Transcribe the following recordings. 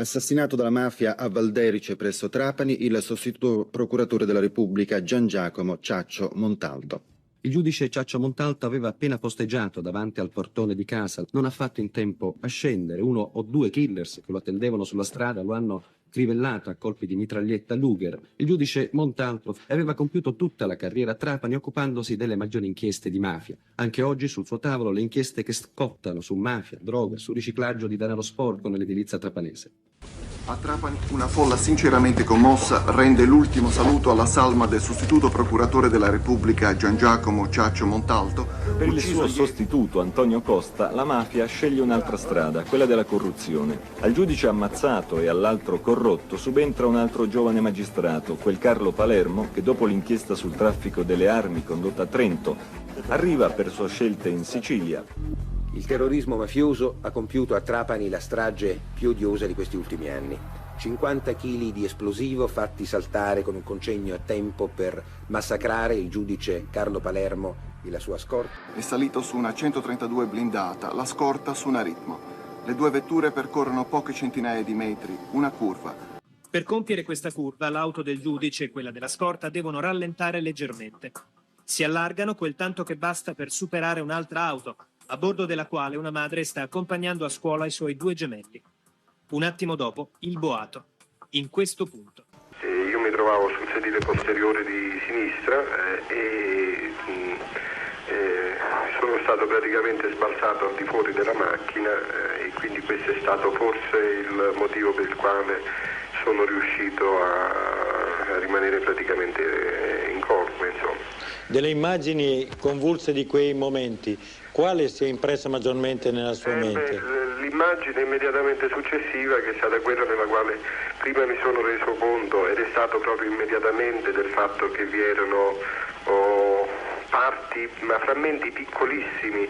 Assassinato dalla mafia a Valderice presso Trapani il sostituto procuratore della Repubblica Gian Giacomo Ciaccio Montalto. Il giudice Ciaccio Montalto aveva appena posteggiato davanti al portone di casa. Non ha fatto in tempo a scendere. Uno o due killers che lo attendevano sulla strada lo hanno crivellato a colpi di mitraglietta Luger. Il giudice Montalto aveva compiuto tutta la carriera a Trapani occupandosi delle maggiori inchieste di mafia. Anche oggi sul suo tavolo le inchieste che scottano su mafia, droga, su riciclaggio di denaro sporco nell'edilizia trapanese. A Trapani una folla sinceramente commossa rende l'ultimo saluto alla salma del sostituto procuratore della Repubblica Gian Giacomo Ciaccio Montalto. Per il suo sostituto Antonio Costa la mafia sceglie un'altra strada, quella della corruzione. Al giudice ammazzato e all'altro corrotto subentra un altro giovane magistrato, quel Carlo Palermo, che dopo l'inchiesta sul traffico delle armi condotta a Trento arriva per sua scelta in Sicilia. Il terrorismo mafioso ha compiuto a Trapani la strage più odiosa di questi ultimi anni. 50 kg di esplosivo fatti saltare con un concegno a tempo per massacrare il giudice Carlo Palermo e la sua scorta. È salito su una 132 blindata, la scorta su una Ritmo. Le due vetture percorrono poche centinaia di metri, una curva. Per compiere questa curva, l'auto del giudice e quella della scorta devono rallentare leggermente. Si allargano quel tanto che basta per superare un'altra auto, a bordo della quale una madre sta accompagnando a scuola i suoi due gemelli. Un attimo dopo, il boato. In questo punto. Io mi trovavo sul sedile posteriore di sinistra sono stato praticamente sbalzato al di fuori della macchina e quindi questo è stato forse il motivo per il quale sono riuscito a rimanere praticamente incolme, insomma. Delle immagini convulse di quei momenti, quale si è impressa maggiormente nella sua mente? L'immagine immediatamente successiva, che è stata quella nella quale prima mi sono reso conto, ed è stato proprio immediatamente, del fatto che vi erano parti, ma frammenti piccolissimi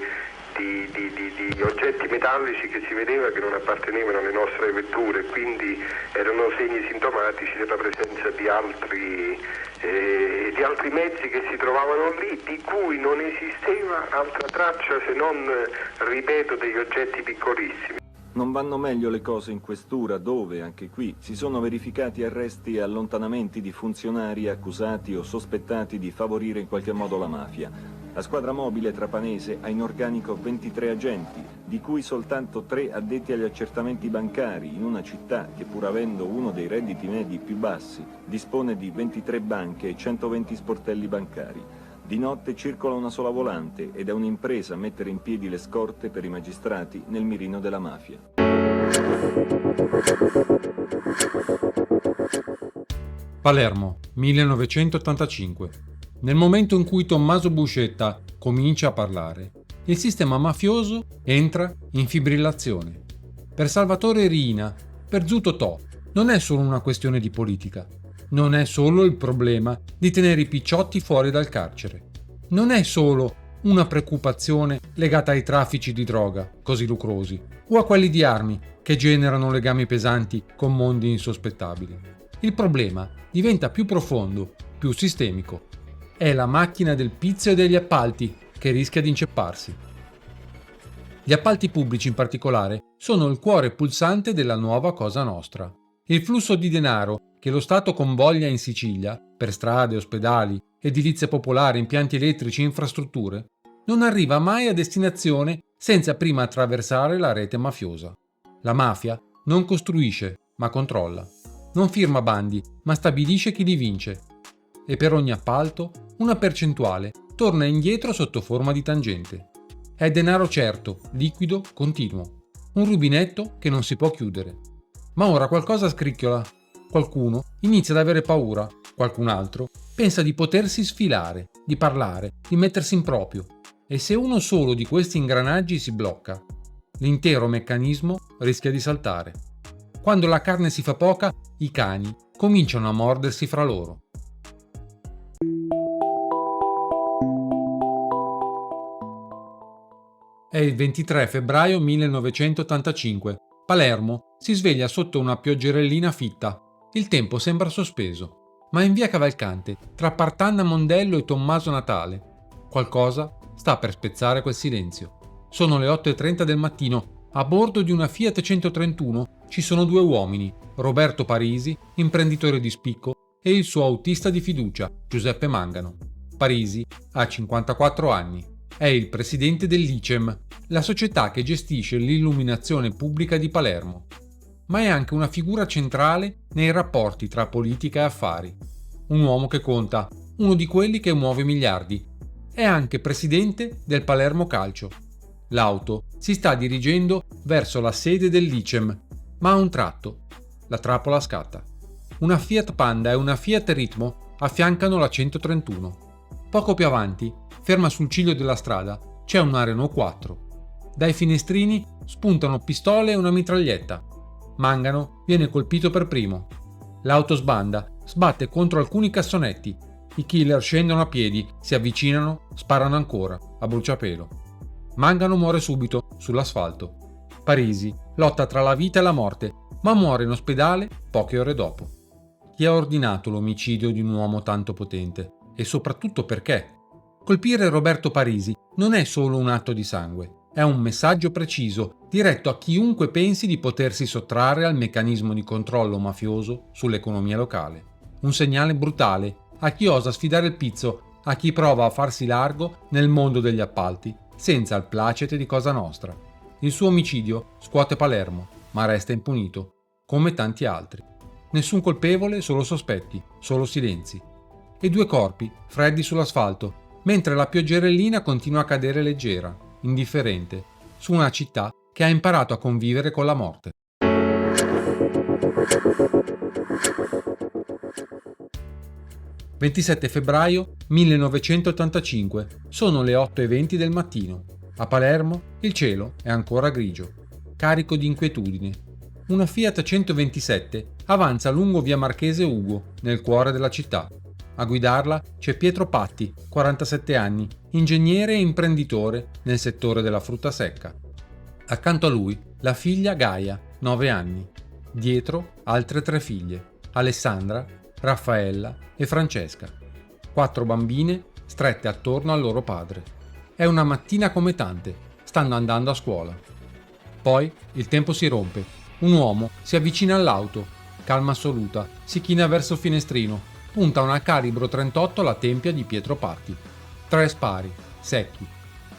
di oggetti metallici che si vedeva che non appartenevano alle nostre vetture, quindi erano segni sintomatici della presenza di altri mezzi che si trovavano lì, di cui non esisteva altra traccia se non, ripeto, degli oggetti piccolissimi. Non vanno meglio le cose in questura, dove, anche qui, si sono verificati arresti e allontanamenti di funzionari accusati o sospettati di favorire in qualche modo la mafia. La squadra mobile trapanese ha in organico 23 agenti, di cui soltanto 3 addetti agli accertamenti bancari, in una città che, pur avendo uno dei redditi medi più bassi, dispone di 23 banche e 120 sportelli bancari. Di notte circola una sola volante ed è un'impresa mettere in piedi le scorte per i magistrati nel mirino della mafia. Palermo, 1985. Nel momento in cui Tommaso Buscetta comincia a parlare, il sistema mafioso entra in fibrillazione. Per Salvatore Riina, per Zutotò, non è solo una questione di politica. Non è solo il problema di tenere i picciotti fuori dal carcere. Non è solo una preoccupazione legata ai traffici di droga, così lucrosi, o a quelli di armi, che generano legami pesanti con mondi insospettabili. Il problema diventa più profondo, più sistemico. È la macchina del pizzo e degli appalti che rischia di incepparsi. Gli appalti pubblici in particolare sono il cuore pulsante della nuova Cosa Nostra. Il flusso di denaro che lo Stato convoglia in Sicilia, per strade, ospedali, edilizia popolare, impianti elettrici e infrastrutture, non arriva mai a destinazione senza prima attraversare la rete mafiosa. La mafia non costruisce, ma controlla. Non firma bandi, ma stabilisce chi li vince. E per ogni appalto, una percentuale torna indietro sotto forma di tangente. È denaro certo, liquido, continuo. Un rubinetto che non si può chiudere. Ma ora qualcosa scricchiola. Qualcuno inizia ad avere paura, qualcun altro pensa di potersi sfilare, di parlare, di mettersi in proprio. E se uno solo di questi ingranaggi si blocca, l'intero meccanismo rischia di saltare. Quando la carne si fa poca, i cani cominciano a mordersi fra loro. È il 23 febbraio 1985. Palermo si sveglia sotto una pioggerellina fitta. Il tempo sembra sospeso, ma in via Cavalcante, tra Partanna Mondello e Tommaso Natale, qualcosa sta per spezzare quel silenzio. Sono le 8:30 del mattino, a bordo di una Fiat 131 ci sono due uomini, Roberto Parisi, imprenditore di spicco, e il suo autista di fiducia, Giuseppe Mangano. Parisi ha 54 anni. È il presidente dell'ICEM, la società che gestisce l'illuminazione pubblica di Palermo. Ma è anche una figura centrale nei rapporti tra politica e affari. Un uomo che conta, uno di quelli che muove miliardi. È anche presidente del Palermo Calcio. L'auto si sta dirigendo verso la sede dell'ICEM, ma a un tratto la trappola scatta. Una Fiat Panda e una Fiat Ritmo affiancano la 131. Poco più avanti, ferma sul ciglio della strada, c'è una Renault 4. Dai finestrini spuntano pistole e una mitraglietta. Mangano viene colpito per primo. L'auto sbanda, sbatte contro alcuni cassonetti. I killer scendono a piedi, si avvicinano, sparano ancora, a bruciapelo. Mangano muore subito, sull'asfalto. Parisi lotta tra la vita e la morte, ma muore in ospedale poche ore dopo. Chi ha ordinato l'omicidio di un uomo tanto potente? E soprattutto perché? Colpire Roberto Parisi non è solo un atto di sangue, è un messaggio preciso, diretto a chiunque pensi di potersi sottrarre al meccanismo di controllo mafioso sull'economia locale. Un segnale brutale a chi osa sfidare il pizzo, a chi prova a farsi largo nel mondo degli appalti, senza il placete di Cosa Nostra. Il suo omicidio scuote Palermo, ma resta impunito, come tanti altri. Nessun colpevole, solo sospetti, solo silenzi. E due corpi, freddi sull'asfalto, mentre la pioggerellina continua a cadere leggera, indifferente, su una città che ha imparato a convivere con la morte. «27 febbraio 1985, sono le 8:20 del mattino. A Palermo il cielo è ancora grigio, carico di inquietudine. Una Fiat 127 avanza lungo via Marchese Ugo, nel cuore della città. A guidarla c'è Pietro Patti, 47 anni, ingegnere e imprenditore nel settore della frutta secca. Accanto a lui la figlia Gaia, 9 anni. Dietro altre 3 figlie, Alessandra, Raffaella e Francesca. 4 bambine strette attorno al loro padre. È una mattina come tante, stanno andando a scuola. Poi il tempo si rompe. Un uomo si avvicina all'auto, calma assoluta, si china verso il finestrino, punta una calibro 38 alla tempia di Pietro Patti. 3 spari, secchi.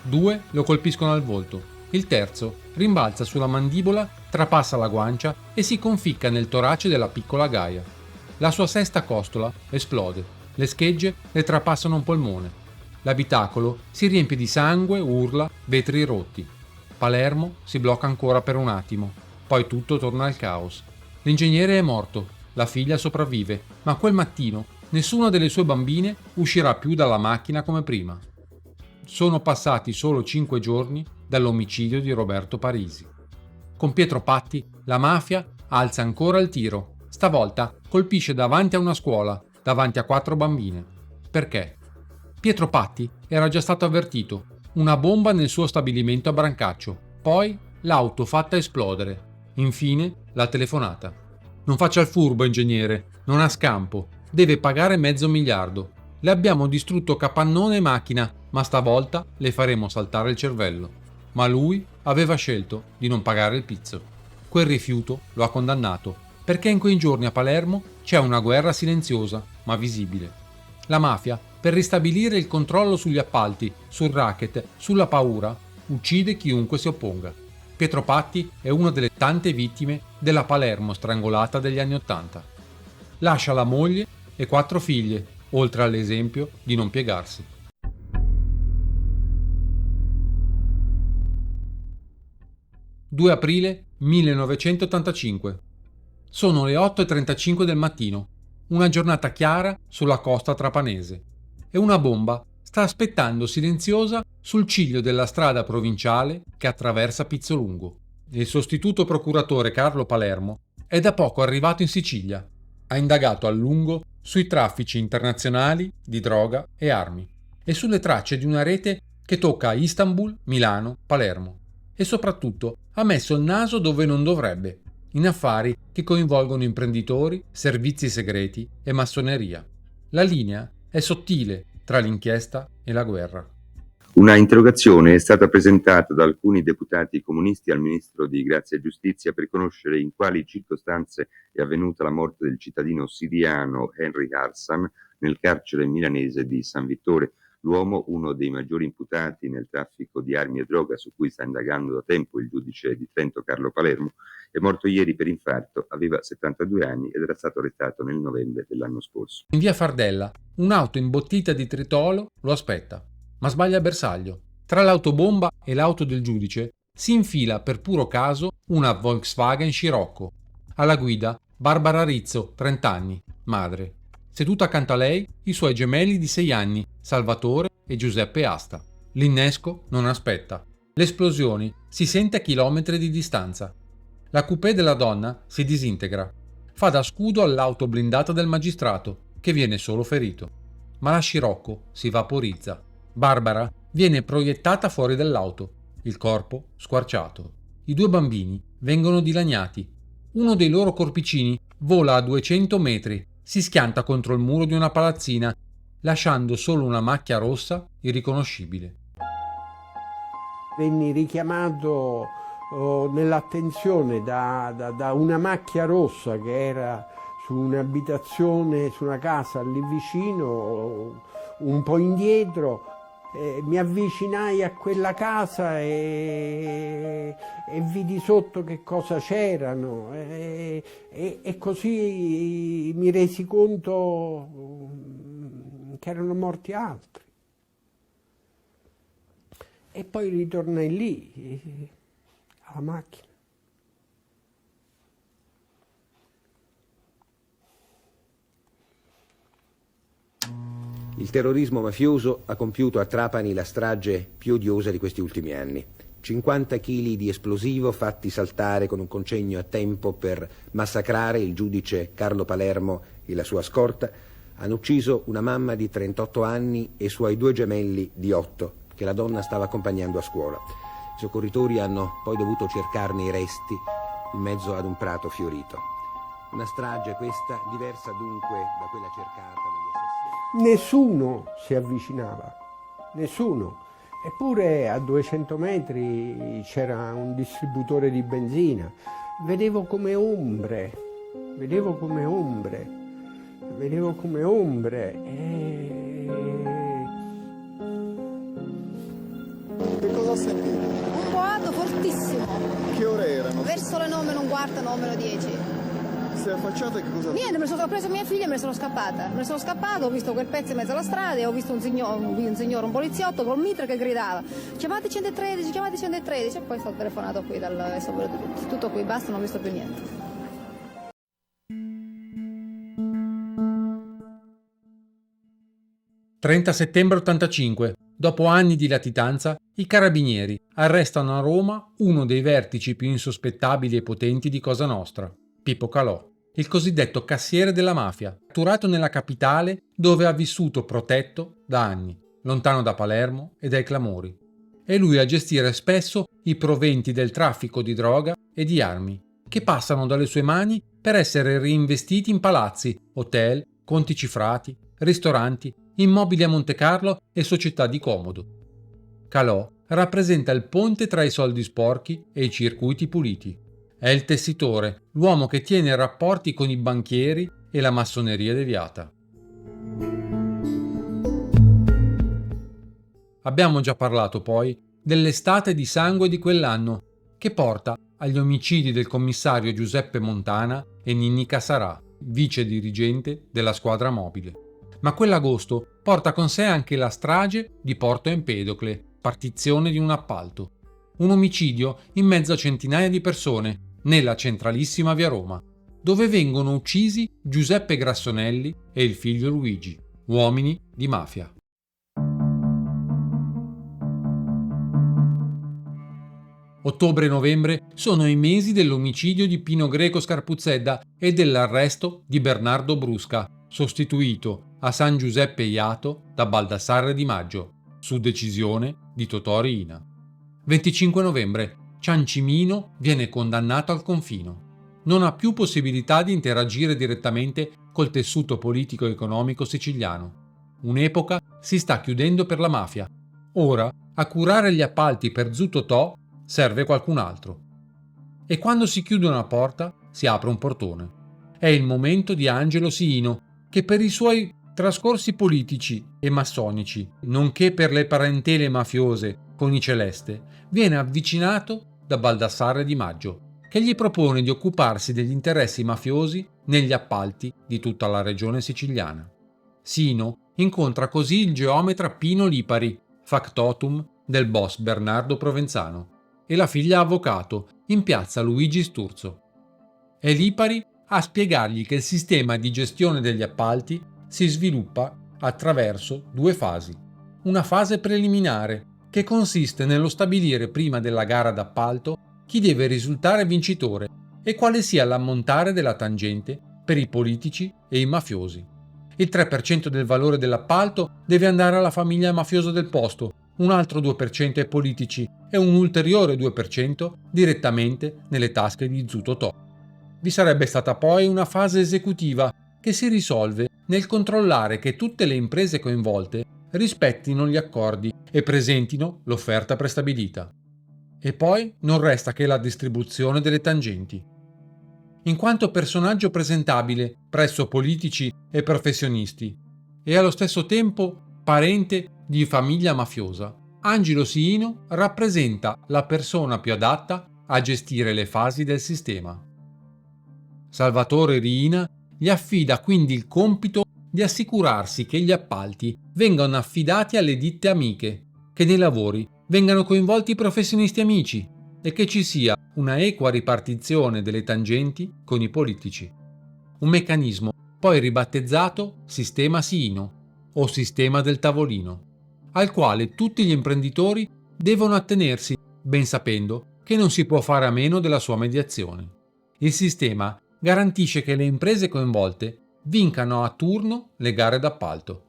2 lo colpiscono al volto. Il terzo rimbalza sulla mandibola, trapassa la guancia e si conficca nel torace della piccola Gaia. La sua sesta costola esplode. Le schegge le trapassano un polmone. L'abitacolo si riempie di sangue, urla, vetri rotti. Palermo si blocca ancora per un attimo. Poi tutto torna al caos. L'ingegnere è morto, la figlia sopravvive, ma quel mattino nessuna delle sue bambine uscirà più dalla macchina come prima. Sono passati solo 5 giorni dall'omicidio di Roberto Parisi. Con Pietro Patti la mafia alza ancora il tiro. Stavolta colpisce davanti a una scuola, davanti a 4 bambine. Perché? Pietro Patti era già stato avvertito. Una bomba nel suo stabilimento a Brancaccio. Poi l'auto fatta esplodere. Infine la telefonata. Non faccia il furbo, ingegnere, non ha scampo. Deve pagare $500 milioni. Le abbiamo distrutto capannone e macchina, ma stavolta le faremo saltare il cervello. Ma lui aveva scelto di non pagare il pizzo. Quel rifiuto lo ha condannato, perché in quei giorni a Palermo c'è una guerra silenziosa, ma visibile. La mafia, per ristabilire il controllo sugli appalti, sul racket, sulla paura, uccide chiunque si opponga. Pietro Patti è una delle tante vittime della Palermo strangolata degli anni '80. Lascia la moglie e 4 figlie, oltre all'esempio di non piegarsi. «2 aprile 1985. Sono le 8:35 del mattino, una giornata chiara sulla costa trapanese, e una bomba sta aspettando silenziosa sul ciglio della strada provinciale che attraversa Pizzolungo. Il sostituto procuratore Carlo Palermo è da poco arrivato in Sicilia. Ha indagato a lungo sui traffici internazionali di droga e armi e sulle tracce di una rete che tocca Istanbul, Milano, Palermo. E soprattutto ha messo il naso dove non dovrebbe, in affari che coinvolgono imprenditori, servizi segreti e massoneria. La linea è sottile tra l'inchiesta e la guerra. Una interrogazione è stata presentata da alcuni deputati comunisti al Ministro di Grazia e Giustizia per conoscere in quali circostanze è avvenuta la morte del cittadino siriano Henry Harsan nel carcere milanese di San Vittore. L'uomo, uno dei maggiori imputati nel traffico di armi e droga su cui sta indagando da tempo il giudice di Trento Carlo Palermo, è morto ieri per infarto, aveva 72 anni ed era stato arrestato nel novembre dell'anno scorso. In via Fardella, un'auto imbottita di tritolo lo aspetta, ma sbaglia bersaglio. Tra l'autobomba e l'auto del giudice si infila per puro caso una Volkswagen Scirocco. Alla guida Barbara Rizzo, 30 anni, madre. Seduta accanto a lei i suoi gemelli di 6 anni, Salvatore e Giuseppe Asta. L'innesco non aspetta. L'esplosione si sente a chilometri di distanza. La coupé della donna si disintegra. Fa da scudo all'auto blindata del magistrato, che viene solo ferito. Ma la Scirocco si vaporizza. Barbara viene proiettata fuori dall'auto, il corpo squarciato. I 2 bambini vengono dilaniati. Uno dei loro corpicini vola a 200 metri, si schianta contro il muro di una palazzina, lasciando solo una macchia rossa irriconoscibile. Venni richiamato nell'attenzione da una macchia rossa che era su un'abitazione, su una casa lì vicino, un po' indietro. Mi avvicinai a quella casa e vidi sotto che cosa c'erano e così mi resi conto che erano morti altri. E poi ritornai lì, alla macchina. Il terrorismo mafioso ha compiuto a Trapani la strage più odiosa di questi ultimi anni. 50 kg di esplosivo fatti saltare con un concegno a tempo per massacrare il giudice Carlo Palermo e la sua scorta hanno ucciso una mamma di 38 anni e suoi 2 gemelli di 8 che la donna stava accompagnando a scuola. I soccorritori hanno poi dovuto cercarne i resti in mezzo ad un prato fiorito. Una strage questa diversa dunque da quella cercata dagli assassini. Nessuno si avvicinava, nessuno. Eppure a 200 metri c'era un distributore di benzina. Vedevo come ombre. Che cosa ho sentito? Un boato fortissimo. Che ore erano? Verso le 9, non quarta, 9, 10. Si è affacciata e che cosa? Niente, ho preso mia figlia e me ne sono scappata. Ho visto quel pezzo in mezzo alla strada e ho visto un signore, un poliziotto col mitra che gridava chiamate 113 e poi sono telefonato qui tutto qui, basta, non ho visto più niente. «30 settembre 85. Dopo anni di latitanza, i carabinieri arrestano a Roma uno dei vertici più insospettabili e potenti di Cosa Nostra, Pippo Calò, il cosiddetto cassiere della mafia, catturato nella capitale dove ha vissuto protetto da anni, lontano da Palermo e dai clamori. È lui a gestire spesso i proventi del traffico di droga e di armi, che passano dalle sue mani per essere reinvestiti in palazzi, hotel, conti cifrati, ristoranti, immobili a Monte Carlo e società di comodo. Calò rappresenta il ponte tra i soldi sporchi e i circuiti puliti. È il tessitore, l'uomo che tiene rapporti con i banchieri e la massoneria deviata. Abbiamo già parlato poi dell'estate di sangue di quell'anno, che porta agli omicidi del commissario Giuseppe Montana e Ninni Cassarà, vice dirigente della squadra mobile. Ma quell'agosto porta con sé anche la strage di Porto Empedocle, partizione di un appalto. Un omicidio in mezzo a centinaia di persone, nella centralissima via Roma, dove vengono uccisi Giuseppe Grassonelli e il figlio Luigi, uomini di mafia. Ottobre e novembre sono i mesi dell'omicidio di Pino Greco Scarpuzzedda e dell'arresto di Bernardo Brusca, sostituito a San Giuseppe Iato da Baldassarre Di Maggio, su decisione di Totò Riina. 25 novembre, Ciancimino viene condannato al confino. Non ha più possibilità di interagire direttamente col tessuto politico e economico siciliano. Un'epoca si sta chiudendo per la mafia. Ora a curare gli appalti per Zutotò serve qualcun altro. E quando si chiude una porta, si apre un portone. È il momento di Angelo Siino, che per i suoi trascorsi politici e massonici, nonché per le parentele mafiose con i Celeste, viene avvicinato da Baldassarre Di Maggio, che gli propone di occuparsi degli interessi mafiosi negli appalti di tutta la regione siciliana. Sino incontra così il geometra Pino Lipari, factotum del boss Bernardo Provenzano, e la figlia avvocato in piazza Luigi Sturzo. È Lipari a spiegargli che il sistema di gestione degli appalti si sviluppa attraverso due fasi. Una fase preliminare, che consiste nello stabilire prima della gara d'appalto chi deve risultare vincitore e quale sia l'ammontare della tangente per i politici e i mafiosi. Il 3% del valore dell'appalto deve andare alla famiglia mafiosa del posto, un altro 2% ai politici e un ulteriore 2% direttamente nelle tasche di Zutotò. Vi sarebbe stata poi una fase esecutiva che si risolve nel controllare che tutte le imprese coinvolte rispettino gli accordi e presentino l'offerta prestabilita. E poi non resta che la distribuzione delle tangenti. In quanto personaggio presentabile presso politici e professionisti e allo stesso tempo parente di famiglia mafiosa, Angelo Siino rappresenta la persona più adatta a gestire le fasi del sistema. Salvatore Riina gli affida quindi il compito di assicurarsi che gli appalti vengano affidati alle ditte amiche, che nei lavori vengano coinvolti i professionisti amici e che ci sia una equa ripartizione delle tangenti con i politici. Un meccanismo poi ribattezzato Sistema Siino o Sistema del Tavolino, al quale tutti gli imprenditori devono attenersi, ben sapendo che non si può fare a meno della sua mediazione. Il sistema garantisce che le imprese coinvolte vincano a turno le gare d'appalto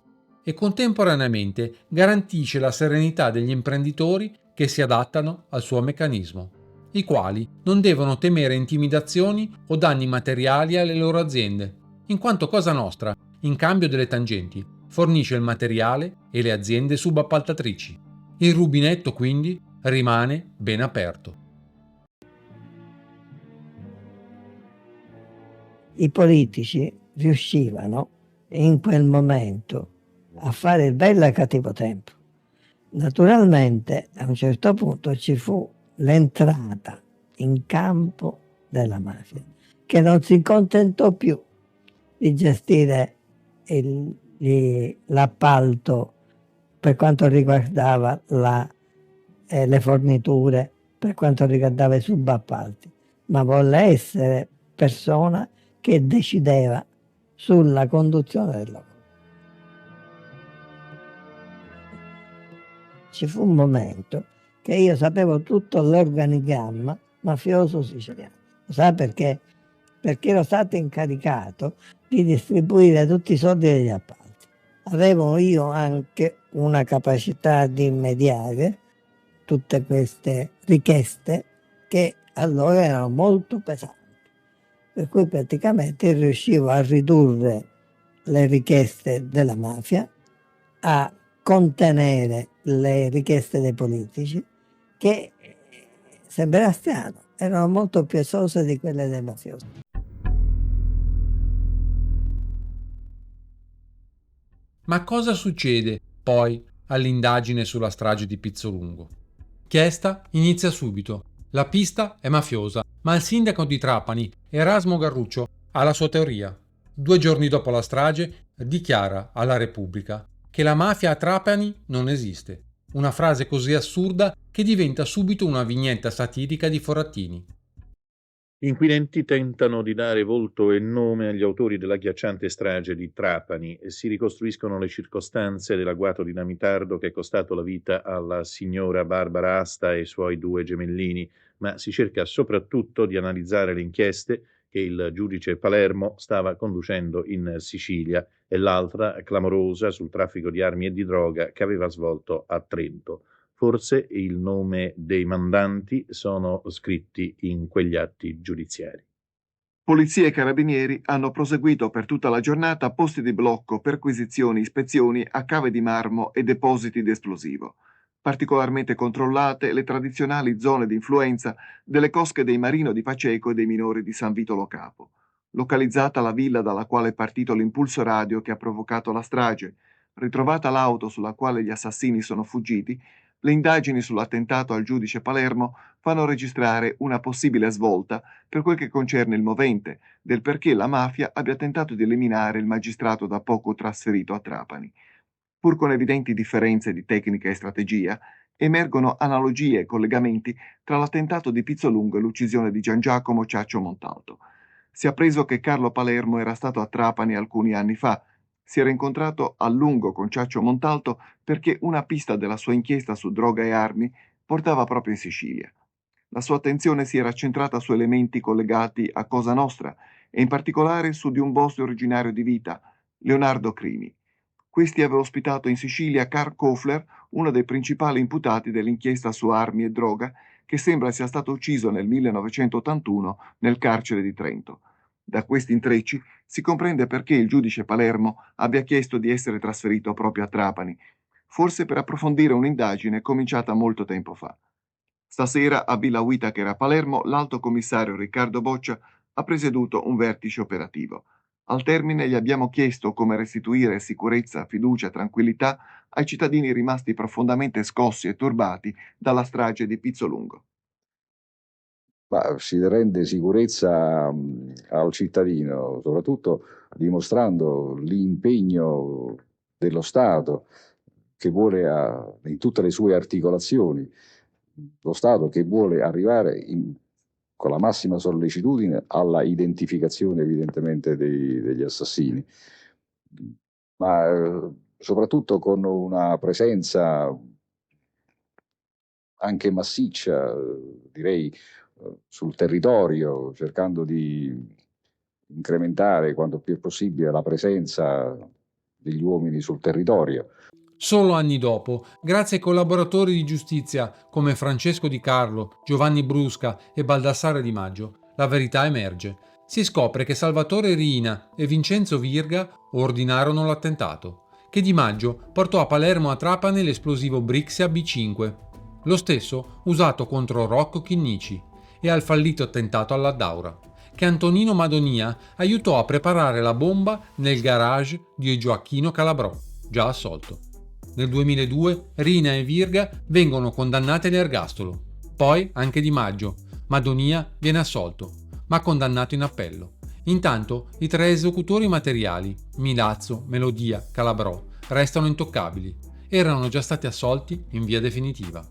e contemporaneamente garantisce la serenità degli imprenditori che si adattano al suo meccanismo, i quali non devono temere intimidazioni o danni materiali alle loro aziende, in quanto Cosa Nostra, in cambio delle tangenti, fornisce il materiale e le aziende subappaltatrici. Il rubinetto quindi rimane ben aperto. I politici riuscivano in quel momento a fare il bello e il cattivo tempo. Naturalmente a un certo punto ci fu l'entrata in campo della mafia, che non si contentò più di gestire l'appalto per quanto riguardava le forniture, per quanto riguardava i subappalti, ma volle essere persona che decideva sulla conduzione del lavoro. Ci fu un momento che io sapevo tutto l'organigramma mafioso siciliano. Sa perché? Perché ero stato incaricato di distribuire tutti i soldi degli appalti. Avevo io anche una capacità di mediare tutte queste richieste che allora erano molto pesanti. Per cui praticamente riuscivo a ridurre le richieste della mafia, a contenere le richieste dei politici, che sembrerà strano, erano molto più esose di quelle dei mafiosi. Ma cosa succede poi all'indagine sulla strage di Pizzolungo? Chiesta inizia subito. La pista è mafiosa, ma il sindaco di Trapani, Erasmo Garruccio, ha la sua teoria. 2 giorni dopo la strage dichiara alla Repubblica che la mafia a Trapani non esiste. Una frase così assurda che diventa subito una vignetta satirica di Forattini. Gli inquirenti tentano di dare volto e nome agli autori dell'agghiacciante strage di Trapani e si ricostruiscono le circostanze dell'agguato dinamitardo che è costato la vita alla signora Barbara Asta e ai suoi 2 gemellini, ma si cerca soprattutto di analizzare le inchieste che il giudice Palermo stava conducendo in Sicilia e l'altra, clamorosa, sul traffico di armi e di droga che aveva svolto a Trento. Forse il nome dei mandanti sono scritti in quegli atti giudiziari. Polizia e carabinieri hanno proseguito per tutta la giornata posti di blocco, perquisizioni, ispezioni a cave di marmo e depositi di esplosivo. particolarmente controllate le tradizionali zone di influenza delle cosche dei Marino di Paceco e dei minori di San Vito Lo Capo. Localizzata la villa dalla quale è partito l'impulso radio che ha provocato la strage, ritrovata l'auto sulla quale gli assassini sono fuggiti, le indagini sull'attentato al giudice Palermo fanno registrare una possibile svolta per quel che concerne il movente del perché la mafia abbia tentato di eliminare il magistrato da poco trasferito a Trapani. Pur con evidenti differenze di tecnica e strategia, emergono analogie e collegamenti tra l'attentato di Pizzolungo e l'uccisione di Gian Giacomo Ciaccio Montalto. Si è appreso che Carlo Palermo era stato a Trapani alcuni anni fa. Si era incontrato a lungo con Ciaccio Montalto perché una pista della sua inchiesta su droga e armi portava proprio in Sicilia. La sua attenzione si era centrata su elementi collegati a Cosa Nostra e in particolare su di un boss originario di Vita, Leonardo Crimi. Questi aveva ospitato in Sicilia Karl Kofler, uno dei principali imputati dell'inchiesta su armi e droga, che sembra sia stato ucciso nel 1981 nel carcere di Trento. Da questi intrecci si comprende perché il giudice Palermo abbia chiesto di essere trasferito proprio a Trapani, forse per approfondire un'indagine cominciata molto tempo fa. Stasera a Villa Whittaker a Palermo l'alto commissario Riccardo Boccia ha presieduto un vertice operativo. Al termine gli abbiamo chiesto come restituire sicurezza, fiducia, tranquillità ai cittadini rimasti profondamente scossi e turbati dalla strage di Pizzolungo. Ma si rende sicurezza al cittadino, soprattutto dimostrando l'impegno dello Stato che vuole, in tutte le sue articolazioni, lo Stato che vuole arrivare con la massima sollecitudine alla identificazione evidentemente degli assassini, ma soprattutto con una presenza anche massiccia, direi, sul territorio, cercando di incrementare quanto più è possibile la presenza degli uomini sul territorio. Solo anni dopo, grazie ai collaboratori di giustizia come Francesco Di Carlo, Giovanni Brusca e Baldassare Di Maggio, la verità emerge. Si scopre che Salvatore Riina e Vincenzo Virga ordinarono l'attentato, che Di Maggio portò a Palermo a Trapani l'esplosivo Brixia B5, lo stesso usato contro Rocco Chinnici, e al fallito attentato all'Addaura, che Antonino Madonia aiutò a preparare la bomba nel garage di Gioacchino Calabrò, già assolto. Nel 2002 Riina e Virga vengono condannati all'ergastolo, poi anche Di Maggio. Madonia viene assolto, ma condannato in appello. Intanto i tre esecutori materiali, Milazzo, Melodia, Calabrò, restano intoccabili. Erano già stati assolti in via definitiva.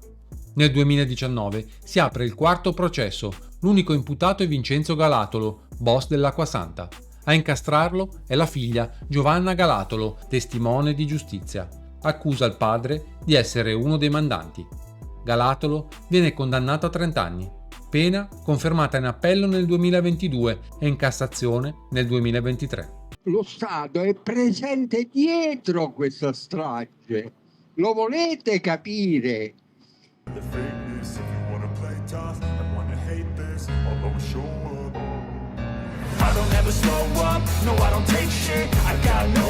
Nel 2019 si apre il quarto processo. L'unico imputato è Vincenzo Galatolo, boss dell'Acquasanta. A incastrarlo è la figlia Giovanna Galatolo, testimone di giustizia. Accusa il padre di essere uno dei mandanti. Galatolo viene condannato a 30 anni, pena confermata in appello nel 2022 e in Cassazione nel 2023. Lo Stato è presente dietro questa strage, lo volete capire? I don't ever slow up, no I don't take shit, I got no